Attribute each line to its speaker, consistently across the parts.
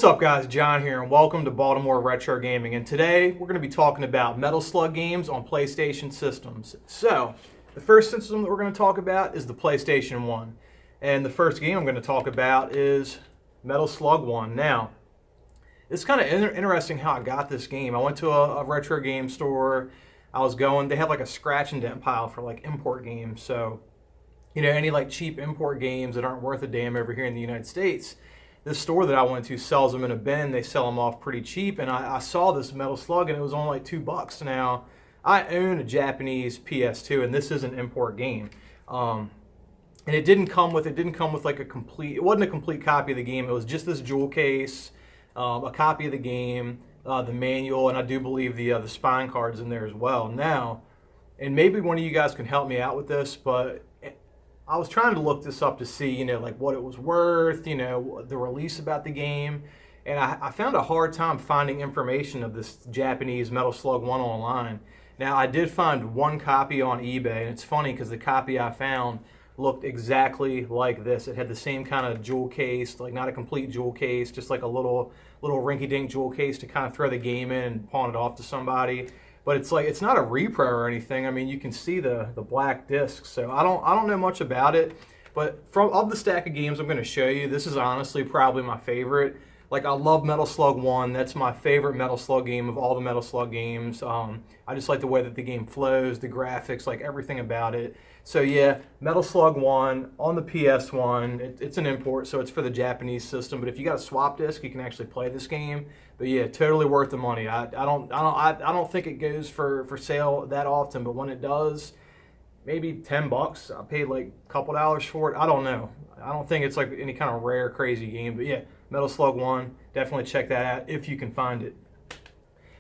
Speaker 1: What's up guys, John here and welcome to Baltimore Retro Gaming, and today we're going to be talking about Metal Slug games on PlayStation systems. So, the first system that we're going to talk about is the PlayStation 1. And the first game I'm going to talk about is Metal Slug 1. Now, it's kind of interesting how I got this game. I went to a retro game store. They have like a scratch and dent pile for like import games. So, you know, any like cheap import games that aren't worth a damn over here in the United States. This store that I went to sells them in a bin. They sell them off pretty cheap, and I saw this Metal Slug, and it was only like $2. Now, I own a Japanese PS2, and this is an import game. And it didn't come with like a complete. It wasn't a complete copy of the game. It was just this jewel case, a copy of the game, the manual, and I do believe the spine cards in there as well. Now, and maybe one of you guys can help me out with this, but I was trying to look this up to see, you know, like what it was worth, you know, the release about the game, and I found a hard time finding information of this Japanese Metal Slug 1 online. Now, I did find one copy on eBay, and it's funny because the copy I found looked exactly like this. It had the same kind of jewel case, like not a complete jewel case, just like a little rinky-dink jewel case to kind of throw the game in and pawn it off to somebody. But it's like, it's not a repro or anything. I mean, you can see the black disc. So I don't know much about it. But of the stack of games I'm going to show you, this is honestly probably my favorite. Like, I love Metal Slug 1. That's my favorite Metal Slug game of all the Metal Slug games. I just like the way that the game flows, the graphics, like everything about it. So yeah, Metal Slug 1 on the PS1. It's an import, so it's for the Japanese system. But if you got a swap disc, you can actually play this game. But yeah, totally worth the money. I don't think it goes for sale that often, but when it does, maybe $10. I paid like a couple dollars for it. I don't know. I don't think it's like any kind of rare, crazy game. But yeah, Metal Slug 1, definitely check that out if you can find it.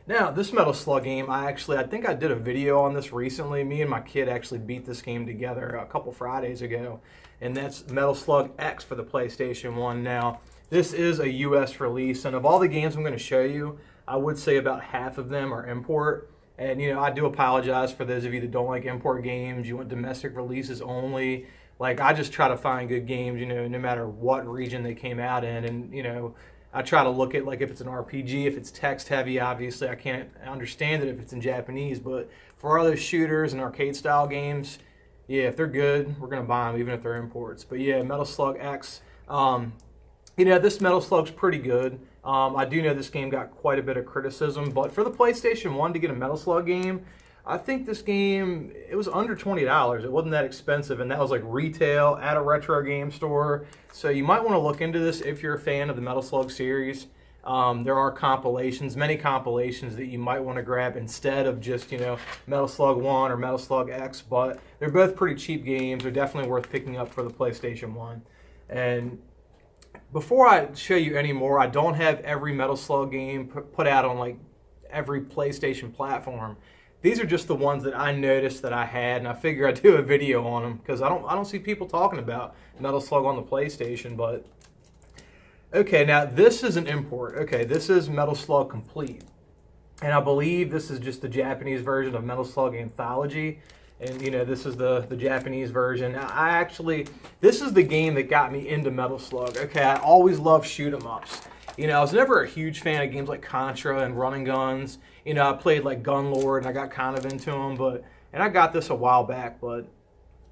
Speaker 1: Now, this Metal Slug game, I think I did a video on this recently. Me and my kid actually beat this game together a couple Fridays ago. And that's Metal Slug X for the PlayStation 1. Now, this is a US release, and of all the games I'm going to show you, I would say about half of them are import. And, you know, I do apologize for those of you that don't like import games. You want domestic releases only. Like, I just try to find good games, you know, no matter what region they came out in. And, you know, I try to look at, like, if it's an RPG, if it's text heavy, obviously I can't understand it if it's in Japanese. But for other shooters and arcade style games, yeah, if they're good, we're going to buy them even if they're imports. But yeah, Metal Slug X. You know, this Metal Slug's pretty good. I do know this game got quite a bit of criticism, but for the PlayStation 1 to get a Metal Slug game, I think this game, it was under $20. It wasn't that expensive, and that was like retail at a retro game store. So you might want to look into this if you're a fan of the Metal Slug series. There are compilations, many compilations that you might want to grab instead of just, you know, Metal Slug 1 or Metal Slug X, but they're both pretty cheap games. They're definitely worth picking up for the PlayStation 1. And before I show you any more, I don't have every Metal Slug game put out on like every PlayStation platform. These are just the ones that I noticed that I had, and I figure I'd do a video on them because I don't see people talking about Metal Slug on the PlayStation. But okay, now this is an import. Okay, this is Metal Slug Complete, and I believe this is just the Japanese version of Metal Slug Anthology. And, you know, this is the Japanese version. Now, this is the game that got me into Metal Slug. Okay, I always loved shoot-em-ups. You know, I was never a huge fan of games like Contra and Run and Guns. You know, I played like Gunlord and I got kind of into them. And I got this a while back, but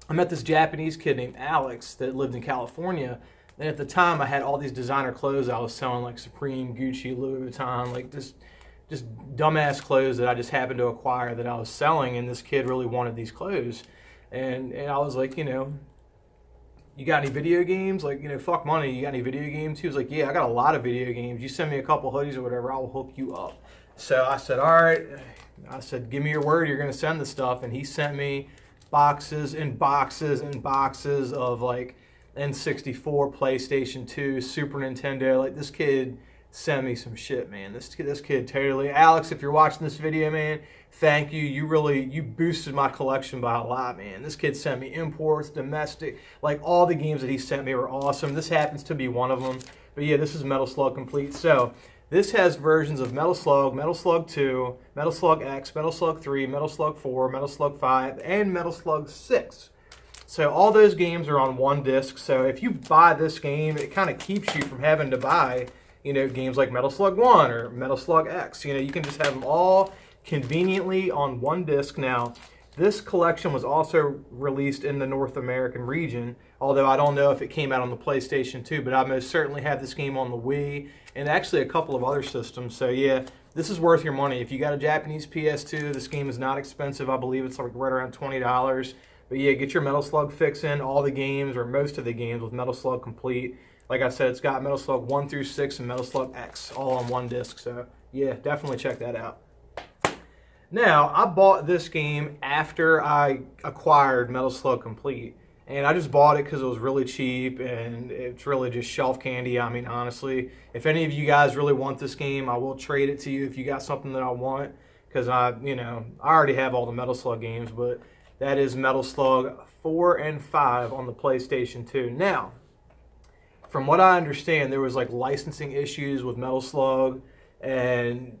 Speaker 1: I met this Japanese kid named Alex that lived in California. And at the time, I had all these designer clothes I was selling, like Supreme, Gucci, Louis Vuitton, like just dumbass clothes that I just happened to acquire that I was selling, and this kid really wanted these clothes. And I was like, you know, you got any video games? Like, you know, fuck money, you got any video games? He was like, yeah, I got a lot of video games. You send me a couple hoodies or whatever, I'll hook you up. So I said, all right. I said, give me your word you're going to send the stuff. And he sent me boxes and boxes and boxes of, like, N64, PlayStation 2, Super Nintendo. Like, this kid send me some shit, man. This kid totally. Alex, if you're watching this video, man, thank you. You boosted my collection by a lot, man. This kid sent me imports, domestic, like all the games that he sent me were awesome. This happens to be one of them. But yeah, this is Metal Slug Complete. So this has versions of Metal Slug, Metal Slug 2, Metal Slug X, Metal Slug 3, Metal Slug 4, Metal Slug 5, and Metal Slug 6. So all those games are on one disc. So if you buy this game, it kind of keeps you from having to buy games like Metal Slug 1 or Metal Slug X. You can just have them all conveniently on one disc. Now, this collection was also released in the North American region, although I don't know if it came out on the PlayStation 2, but I most certainly have this game on the Wii and actually a couple of other systems. So yeah, this is worth your money. If you got a Japanese PS2, this game is not expensive. I believe it's like right around $20. But yeah, get your Metal Slug fix in. All the games, or most of the games, with Metal Slug Complete. Like I said, it's got Metal Slug 1 through 6 and Metal Slug X all on one disc. So yeah, definitely check that out. Now, I bought this game after I acquired Metal Slug Complete. And I just bought it because it was really cheap, and it's really just shelf candy. I mean, honestly, if any of you guys really want this game, I will trade it to you if you got something that I want. Because I already have all the Metal Slug games, but that is Metal Slug 4 and 5 on the PlayStation 2. Now, from what I understand, there was like licensing issues with Metal Slug, and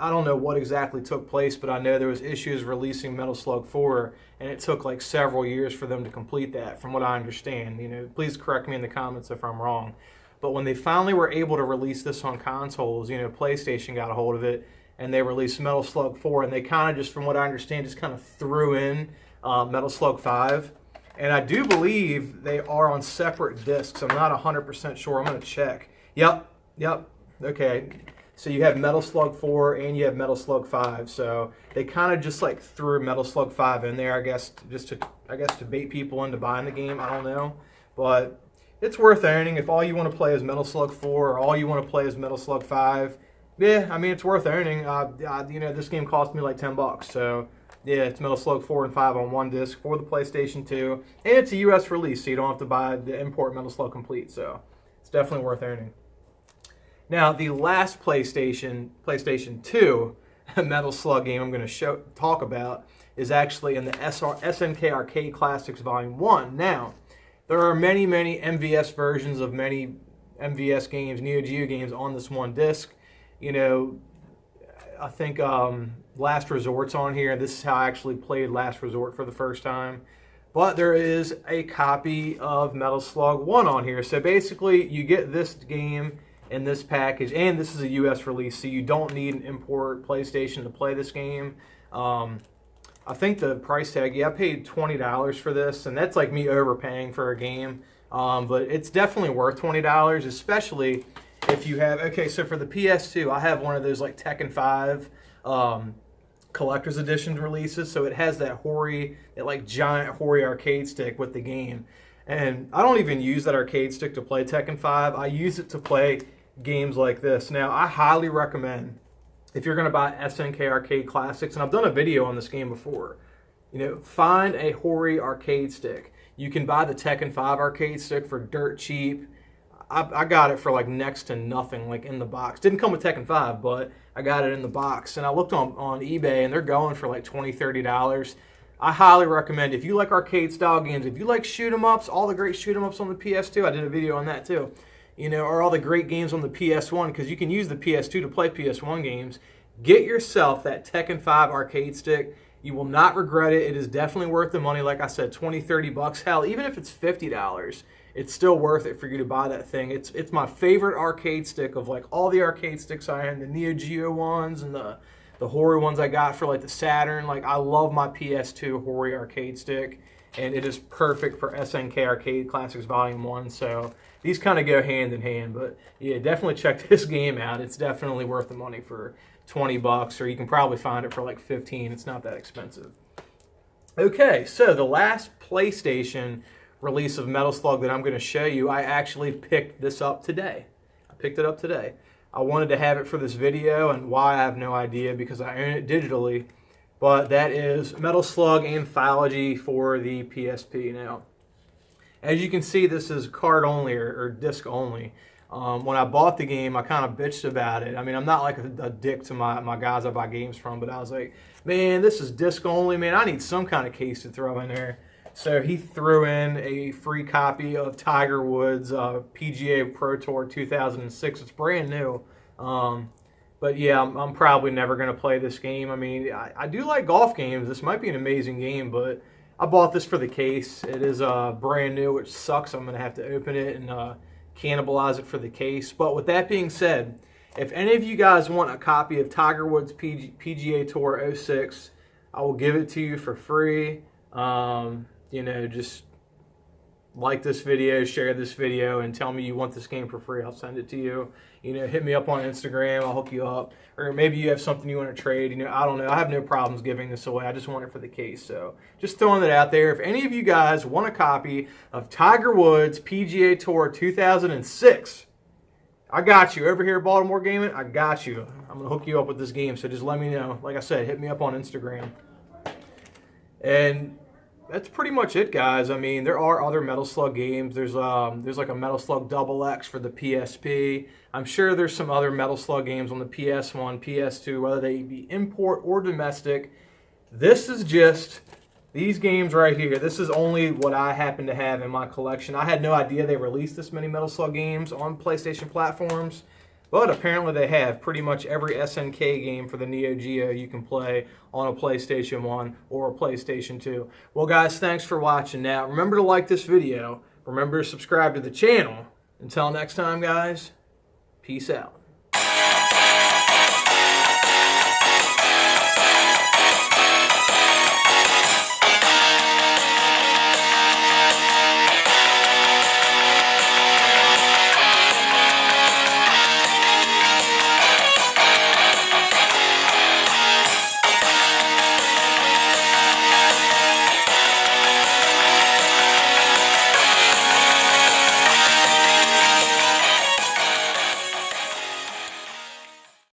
Speaker 1: I don't know what exactly took place, but I know there was issues releasing Metal Slug 4, and it took like several years for them to complete that, from what I understand. Please correct me in the comments if I'm wrong. But when they finally were able to release this on consoles, PlayStation got a hold of it, and they released Metal Slug 4, and they kind of just, from what I understand, just kind of threw in Metal Slug 5. And I do believe they are on separate discs. I'm not 100% sure. I'm going to check. Yep. Okay. So you have Metal Slug 4 and you have Metal Slug 5. So they kind of just like threw Metal Slug 5 in there, I guess, just to bait people into buying the game. I don't know. But it's worth owning. If all you want to play is Metal Slug 4 or all you want to play is Metal Slug 5, yeah, I mean, it's worth owning. This game cost me like $10. So yeah, it's Metal Slug 4 and 5 on one disc for the PlayStation 2. And it's a US release, so you don't have to buy the import Metal Slug Complete. So it's definitely worth owning. Now, the last PlayStation 2 Metal Slug game I'm going to talk about is actually in the SNK Arcade Classics Volume 1. Now, there are many, many MVS versions of many MVS games, Neo Geo games on this one disc. I think Last Resort's on here. This is how I actually played Last Resort for the first time. But there is a copy of Metal Slug 1 on here. So basically, you get this game in this package, and this is a US release, so you don't need an import PlayStation to play this game. I think the price tag, I paid $20 for this, and that's like me overpaying for a game. But it's definitely worth $20, especially if you have, okay, so for the PS2, I have one of those like Tekken 5 collector's edition releases, so it has that like giant Hori arcade stick with the game. And I don't even use that arcade stick to play Tekken 5. I use it to play games like this. Now, I highly recommend, if you're going to buy SNK Arcade Classics, and I've done a video on this game before, find a Hori arcade stick. You can buy the Tekken 5 arcade stick for dirt cheap. I got it for like next to nothing, like in the box. Didn't come with Tekken 5, but I got it in the box. And I looked on eBay, and they're going for like $20, $30. I highly recommend, if you like arcade style games, if you like shoot 'em ups, all the great shoot 'em ups on the PS2, I did a video on that too, or all the great games on the PS1, because you can use the PS2 to play PS1 games. Get yourself that Tekken 5 arcade stick. You will not regret it. It is definitely worth the money. Like I said, $20, $30. Hell, even if it's $50, it's still worth it for you to buy that thing. It's my favorite arcade stick of like all the arcade sticks I had, the Neo Geo ones and the Hori ones I got for like the Saturn. Like, I love my PS2 Hori arcade stick, and it is perfect for SNK Arcade Classics Volume 1. So these kind of go hand in hand. But yeah, definitely check this game out. It's definitely worth the money for $20, or you can probably find it for like $15. It's not that expensive. Okay, so the last PlayStation release of Metal Slug that I'm going to show you, I actually picked this up today. I picked it up today. I wanted to have it for this video, and why I have no idea, because I own it digitally. But that is Metal Slug Anthology for the PSP. Now, as you can see, this is card only or disc only. When I bought the game, I kind of bitched about it. I mean, I'm not like a dick to my guys I buy games from, but I was like, man, this is disc only, man. I need some kind of case to throw in there. So he threw in a free copy of Tiger Woods' PGA Pro Tour 2006. It's brand new. But yeah, I'm probably never going to play this game. I mean, I do like golf games. This might be an amazing game, but I bought this for the case. It is brand new, which sucks. I'm going to have to open it and cannibalize it for the case. But with that being said, if any of you guys want a copy of Tiger Woods PGA Tour 06, I will give it to you for free. Just like this video, share this video, and tell me you want this game for free. I'll send it to you. Hit me up on Instagram. I'll hook you up. Or maybe you have something you want to trade. I don't know. I have no problems giving this away. I just want it for the case. So just throwing it out there. If any of you guys want a copy of Tiger Woods PGA Tour 2006, I got you. Over here at Baltimore Gaming, I got you. I'm going to hook you up with this game. So just let me know. Like I said, hit me up on Instagram. And that's pretty much it, guys. I mean, there are other Metal Slug games. There's like a Metal Slug XX for the PSP. I'm sure there's some other Metal Slug games on the PS1, PS2, whether they be import or domestic. This is just these games right here. This is only what I happen to have in my collection. I had no idea they released this many Metal Slug games on PlayStation platforms. But apparently they have. Pretty much every SNK game for the Neo Geo you can play on a PlayStation 1 or a PlayStation 2. Well, guys, thanks for watching. Now, remember to like this video. Remember to subscribe to the channel. Until next time, guys, peace out.